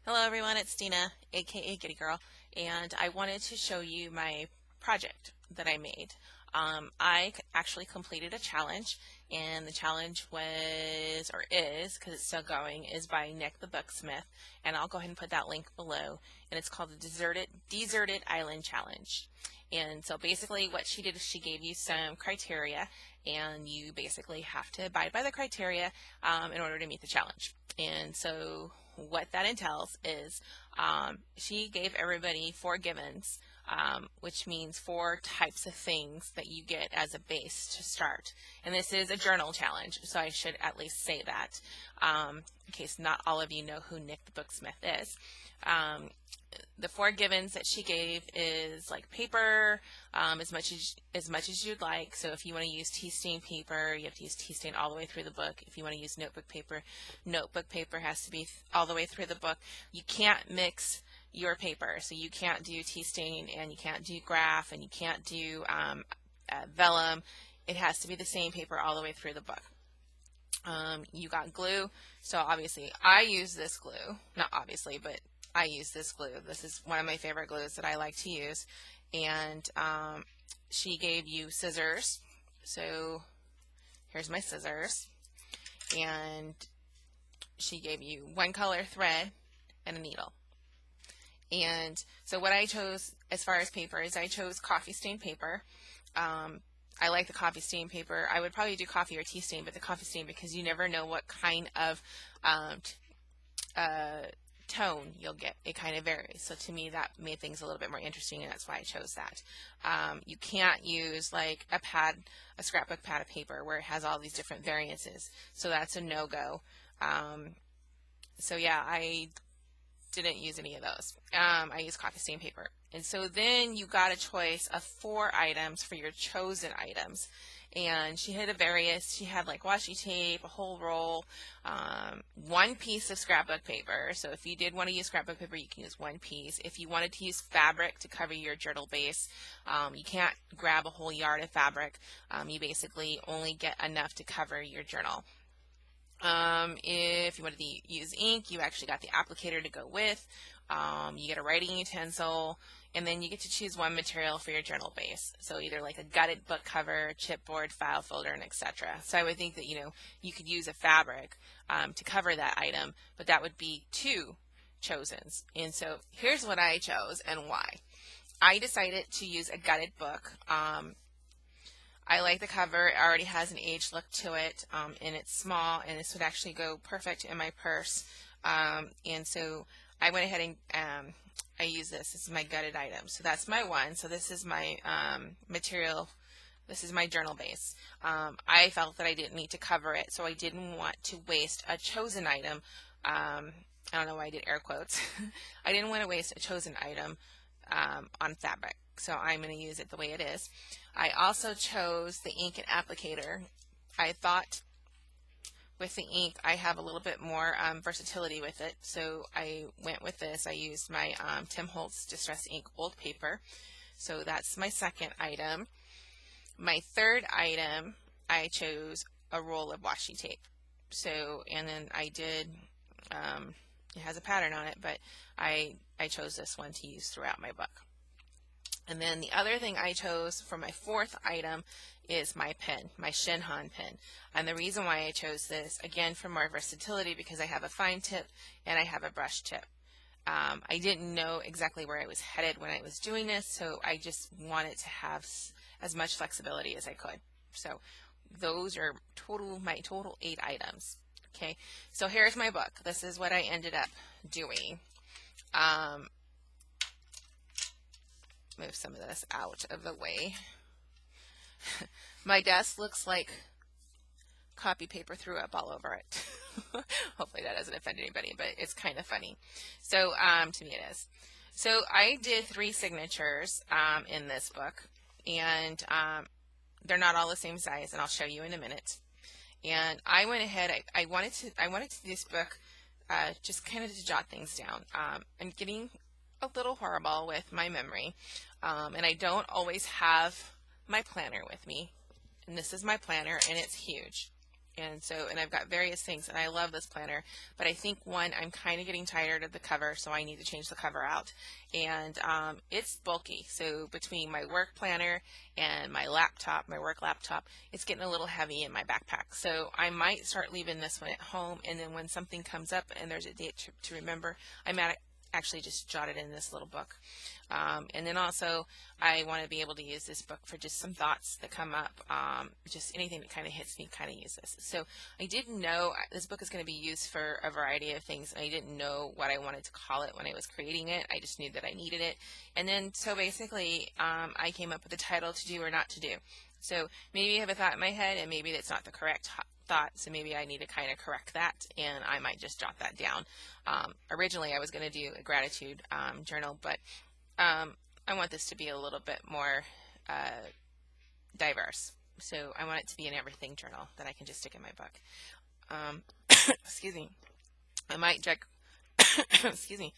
Hello everyone, it's Dina, aka Giddy Girl, and I wanted to show you my project that I made. Actually completed a challenge, and the challenge was, or is, because it's still going, is by Nik the Booksmith, and I'll go ahead and put that link below, and it's called the Deserted Island Challenge. And so basically what she did is she gave you some criteria, and you basically have to abide by the criteria in order to meet the challenge. And so what that entails is she gave everybody four givens, which means four types of things that you get as a base to start. And this is a journal challenge, so I should at least say that in case not all of you know who Nik the Booksmith is. The four givens that she gave is like paper, as much as you'd like. So if you want to use tea stain paper, you have to use tea stain all the way through the book. If you want to use notebook paper has to be all the way through the book. You can't mix your paper, so you can't do tea stain and you can't do graph and you can't do vellum. It has to be the same paper all the way through the book. You got glue, so obviously I use this glue, not obviously, but I use this glue. This is one of my favorite glues that I like to use. And she gave you scissors, so here's my scissors. And she gave you one color thread and a needle. And so what I chose as far as paper is I chose coffee stain paper. I like the coffee stain paper. I would probably do coffee or tea stain, but the coffee stain because you never know what kind of tone you'll get. It kind of varies. So to me that made things a little bit more interesting, and that's why I chose that. You can't use like a scrapbook pad of paper where it has all these different variances. So that's a no-go. So yeah, I didn't use any of those. I used coffee stain paper. And so then you got a choice of four items for your chosen items. And she had a various, she had like washi tape, a whole roll, one piece of scrapbook paper. So if you did want to use scrapbook paper, you can use one piece. If you wanted to use fabric to cover your journal base, you can't grab a whole yard of fabric. You basically only get enough to cover your journal. If you wanted to use ink, you actually got the applicator to go with. You get a writing utensil, and then you get to choose one material for your journal base. So either like a gutted book cover, chipboard, file folder, and etc. So I would think that you could use a fabric to cover that item, but that would be two chosens. And so here's what I chose and why. I decided to use a gutted book. I like the cover. It already has an aged look to it, and it's small, and this would actually go perfect in my purse. And so I went ahead and I use this. This is my gutted item. So that's my one. So this is my material. This is my journal base. I felt that I didn't need to cover it, so I didn't want to waste a chosen item. I don't know why I did air quotes. I didn't want to waste a chosen item on fabric, so I'm going to use it the way it is. I also chose the ink and applicator. I thought with the ink I have a little bit more versatility with it, so I went with this. I used my Tim Holtz Distress Ink Old Paper. So that's my second item. My third item, I chose a roll of washi tape. So, and then I did, it has a pattern on it, but I chose this one to use throughout my book. And then the other thing I chose for my fourth item is my pen, my Shinhan pen. And the reason why I chose this, again, for more versatility, because I have a fine tip and I have a brush tip. I didn't know exactly where I was headed when I was doing this, so I just wanted to have as much flexibility as I could. So those are my total 8 items. Okay, so here's my book. This is what I ended up doing. Move some of this out of the way. My desk looks like copy paper threw up all over it. Hopefully that doesn't offend anybody, but it's kind of funny. So to me it is. So I did 3 signatures in this book, and they're not all the same size, and I'll show you in a minute. And I went ahead. I wanted to do this book just kind of to jot things down. I'm getting a little horrible with my memory, and I don't always have my planner with me. And this is my planner, and it's huge. And I've got various things, and I love this planner, but I think one, I'm kind of getting tired of the cover, so I need to change the cover out. And it's bulky, so between my work planner and my laptop, my work laptop, it's getting a little heavy in my backpack. So I might start leaving this one at home, and then when something comes up and there's a date to remember, I might actually just jot it in this little book. And then also, I want to be able to use this book for just some thoughts that come up, just anything that kind of hits me, kind of use this. So I didn't know this book is going to be used for a variety of things, and I didn't know what I wanted to call it when I was creating it. I just knew that I needed it. And then, so basically, I came up with a title, To Do or Not to Do. So maybe I have a thought in my head, and maybe that's not the correct thought, so maybe I need to kind of correct that, and I might just jot that down. Originally, I was going to do a gratitude journal, but I want this to be a little bit more diverse. So I want it to be an everything journal that I can just stick in my book. Excuse me. I might excuse me.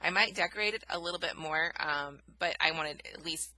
I might decorate it a little bit more, but I wanted to at least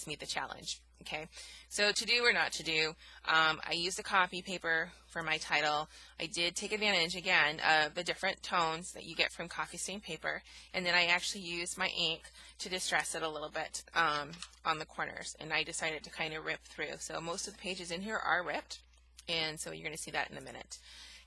meet the challenge. Okay, so to do or not to do, I used a copy paper for my title. I did take advantage again of the different tones that you get from coffee stain paper, and then I actually used my ink to distress it a little bit on the corners, and I decided to kind of rip through. So most of the pages in here are ripped, and so you're going to see that in a minute.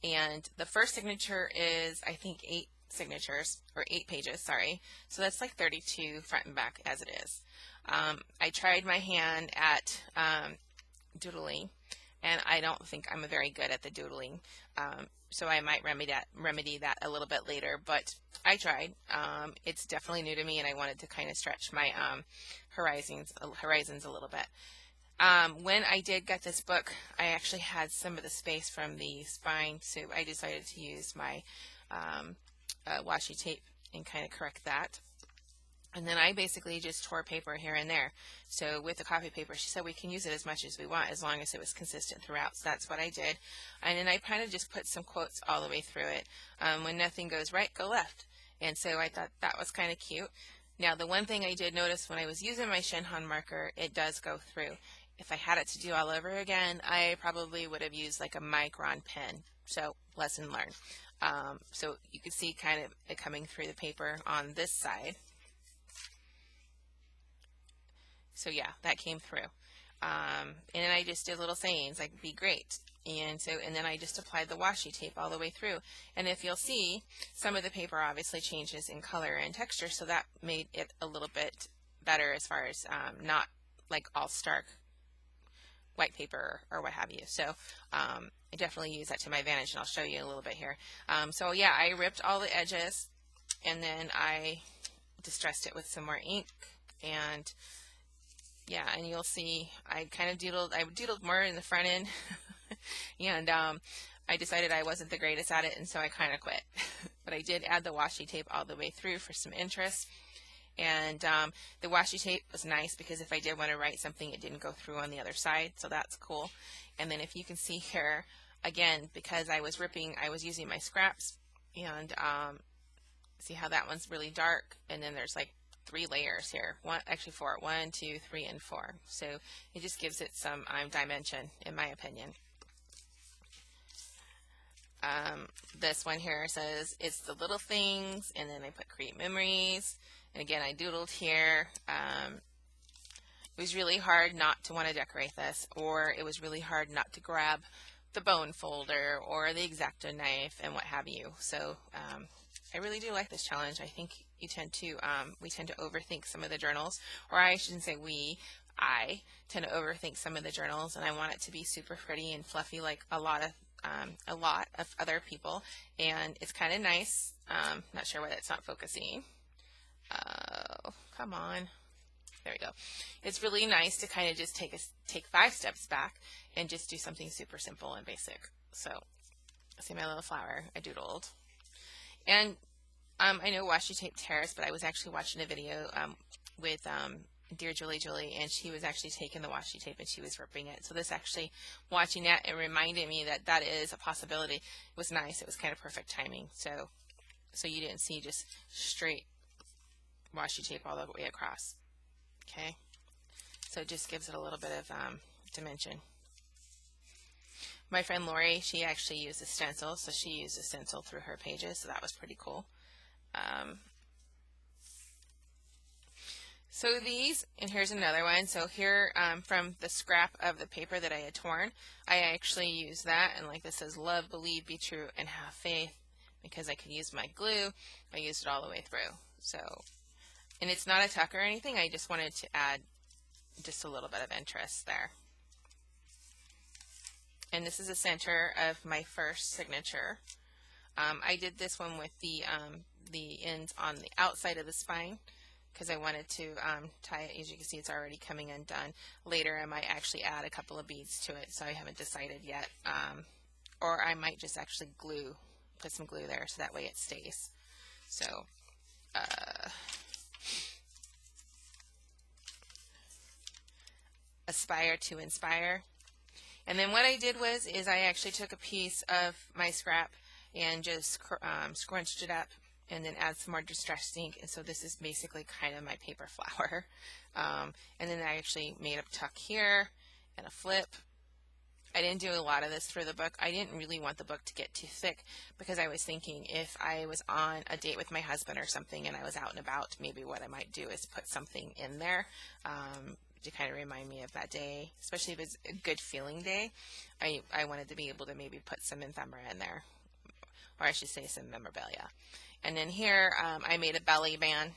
And the first signature is, I think, 8 signatures, or 8 pages, sorry. So that's like 32 front and back as it is. I tried my hand at doodling, and I don't think I'm very good at the doodling, so I might remedy that a little bit later, but I tried. It's definitely new to me, and I wanted to kind of stretch my horizons a little bit. When I did get this book, I actually had some of the space from the spine, so I decided to use my washi tape and kind of correct that. And then I basically just tore paper here and there. So with the copy paper, she said we can use it as much as we want as long as it was consistent throughout. So that's what I did. And then I kind of just put some quotes all the way through it. When nothing goes right, go left. And so I thought that was kind of cute. Now, the one thing I did notice when I was using my Shinhan marker, it does go through. If I had it to do all over again, I probably would have used like a micron pen. So lesson learned. So you can see kind of it coming through the paper on this side. So yeah, that came through. And then I just did little sayings like "be great," and then I just applied the washi tape all the way through. And if you'll see, some of the paper obviously changes in color and texture, so that made it a little bit better as far as not like all stark white paper or what have you. So I definitely use that to my advantage, and I'll show you a little bit here. So yeah, I ripped all the edges, and then I distressed it with some more ink, and yeah, and you'll see I doodled more in the front end, and I decided I wasn't the greatest at it, and so I kind of quit. But I did add the washi tape all the way through for some interest, and the washi tape was nice because if I did want to write something, it didn't go through on the other side, so that's cool. And then if you can see here, again, because I was ripping, I was using my scraps, and see how that one's really dark, and then there's like 3 layers here. Actually 4. 1, 2, 3, and 4. So it just gives it some dimension, in my opinion. This one here says it's the little things, and then I put create memories. And again, I doodled here. It was really hard not to want to decorate this, or it was really hard not to grab the bone folder or the X-Acto knife and what have you. So I really do like this challenge. I think we tend to overthink some of the journals, or I shouldn't say I tend to overthink some of the journals, and I want it to be super pretty and fluffy like a lot of other people, and it's kind of nice. Not sure why that's not focusing. Oh, come on. There we go. It's really nice to kind of just take 5 steps back and just do something super simple and basic. So, see my little flower I doodled. And I know washi tape tears, but I was actually watching a video with Dear Julie, and she was actually taking the washi tape and she was ripping it. So this actually, watching that, it reminded me that that is a possibility. It was nice. It was kind of perfect timing. So you didn't see just straight washi tape all the way across. Okay, so it just gives it a little bit of dimension. My friend Lori, she actually used a stencil, so she used a stencil through her pages, so that was pretty cool. Um, so these, and here's another one. So here, from the scrap of the paper that I had torn, I actually used that, and like this says, love, believe, be true, and have faith, because I could use my glue. I used it all the way through. So, and it's not a tuck or anything. I just wanted to add just a little bit of interest there. And this is the center of my first signature. I did this one with the ends on the outside of the spine because I wanted to tie it. As you can see, it's already coming undone. Later I might actually add a couple of beads to it, so I haven't decided yet. Or I might just actually put some glue there so that way it stays. So aspire to inspire. And then what I did is I actually took a piece of my scrap and just scrunched it up and then add some more distress ink. And so this is basically kind of my paper flower. And then I actually made a tuck here and a flip. I didn't do a lot of this through the book. I didn't really want the book to get too thick because I was thinking if I was on a date with my husband or something and I was out and about, maybe what I might do is put something in there to kind of remind me of that day, especially if it's a good feeling day. I wanted to be able to maybe put some ephemera in there, or I should say some memorabilia. And then here I made a belly band,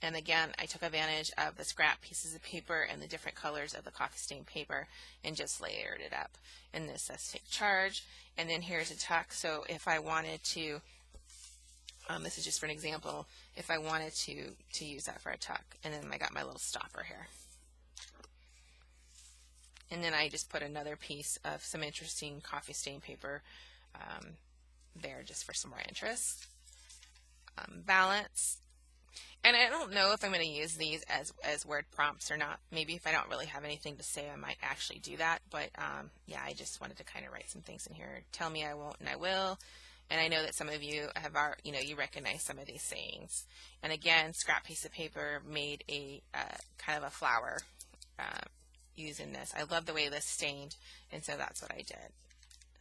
and again I took advantage of the scrap pieces of paper and the different colors of the coffee stain paper and just layered it up. And this says take charge, and then here's a tuck. So if I wanted to, this is just for an example, if I wanted to use that for a tuck, and then I got my little stopper here. And then I just put another piece of some interesting coffee stain paper there just for some more interest. Balance. And I don't know if I'm going to use these as word prompts or not. Maybe if I don't really have anything to say, I might actually do that. But yeah, I just wanted to kind of write some things in here. Tell me I won't and I will. And I know that some of you have, you recognize some of these sayings. And again, scrap piece of paper made a kind of a flower using this. I love the way this stained, and so that's what I did.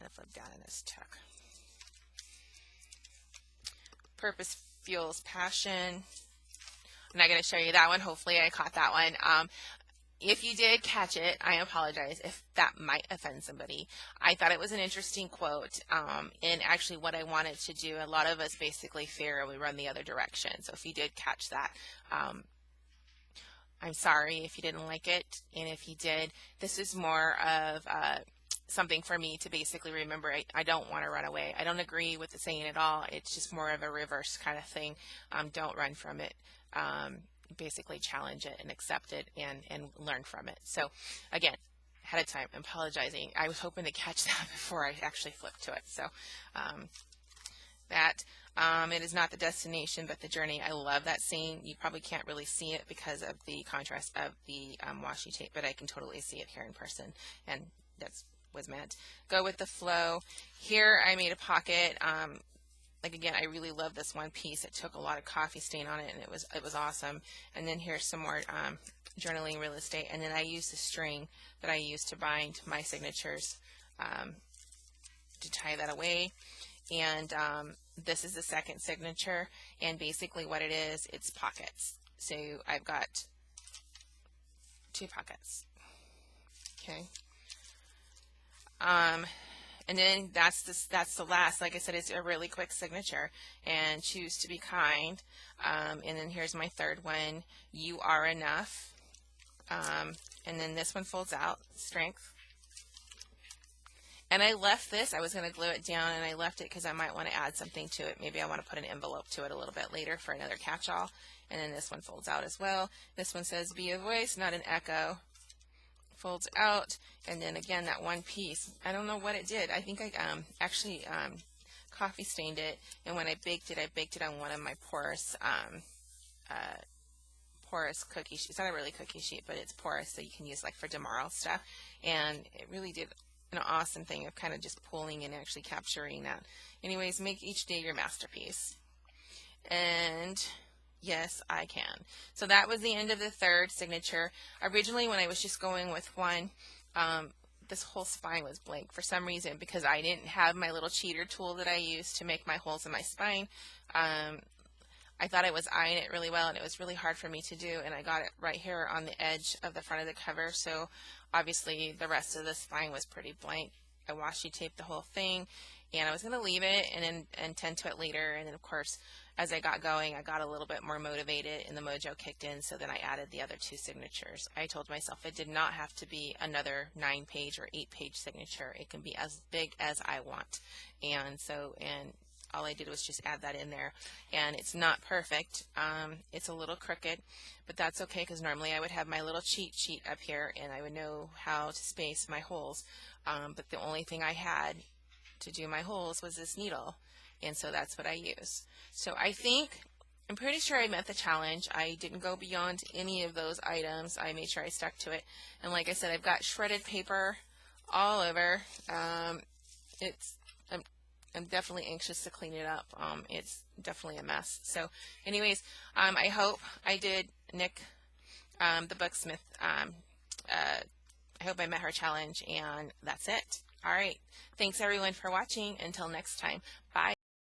And I flip down in this tuck. Purpose fuels passion. I'm not going to show you that one. Hopefully I caught that one. If you did catch it, I apologize if that might offend somebody. I thought it was an interesting quote, and actually what I wanted to do, a lot of us basically fear we run the other direction. So if you did catch that, I'm sorry if you didn't like it, and if you did, this is more of something for me to basically remember. I don't want to run away. I don't agree with the saying at all. It's just more of a reverse kind of thing. Don't run from it. Basically challenge it and accept it and learn from it. So again, ahead of time, I'm apologizing. I was hoping to catch that before I actually flipped to it. So it is not the destination but the journey. I love that saying. You probably can't really see it because of the contrast of the washi tape, but I can totally see it here in person, and that's was meant. Go with the flow. Here I made a pocket. Like again, I really love this one piece. It took a lot of coffee stain on it, and it was awesome. And then here's some more journaling real estate, and then I used the string that I used to bind my signatures to tie that away. And this is the second signature, and basically what it is, it's pockets. So I've got 2 pockets. Okay. And then that's the last. Like I said, it's a really quick signature. And choose to be kind. And then here's my third one. You are enough. And then this one folds out. Strength. And I left this. I was going to glue it down, and I left it because I might want to add something to it. Maybe I want to put an envelope to it a little bit later for another catch-all. And then this one folds out as well. This one says, be a voice, not an echo. Folds out, and then again that one piece, I don't know what it did. I think I actually coffee stained it, and when I baked it on one of my porous cookie sheet. It's not a really cookie sheet, but it's porous, so you can use like for tomorrow stuff. And it really did an awesome thing of kind of just pulling and actually capturing that. Anyways, make each day your masterpiece. And yes, I can. So that was the end of the third signature. Originally, when I was just going with one, this whole spine was blank for some reason because I didn't have my little cheater tool that I use to make my holes in my spine. I thought I was eyeing it really well, and it was really hard for me to do, and I got it right here on the edge of the front of the cover, so obviously the rest of the spine was pretty blank. I washi taped the whole thing, and I was going to leave it and tend to it later, and then of course as I got going I got a little bit more motivated and the mojo kicked in, so then I added the other 2 signatures. I told myself it did not have to be another 9-page or 8-page signature. It can be as big as I want, and all I did was just add that in there, and it's not perfect. It's a little crooked, but that's okay because normally I would have my little cheat sheet up here and I would know how to space my holes, but the only thing I had to do my holes was this needle, and so that's what I use. So I'm pretty sure I met the challenge. I didn't go beyond any of those items. I made sure I stuck to it, and like I said, I've got shredded paper all over. It's I'm definitely anxious to clean it up. It's definitely a mess. So anyways, I hope I did Nik the Booksmith. I hope I met her challenge, and that's it. All right. Thanks everyone for watching. Until next time. Bye.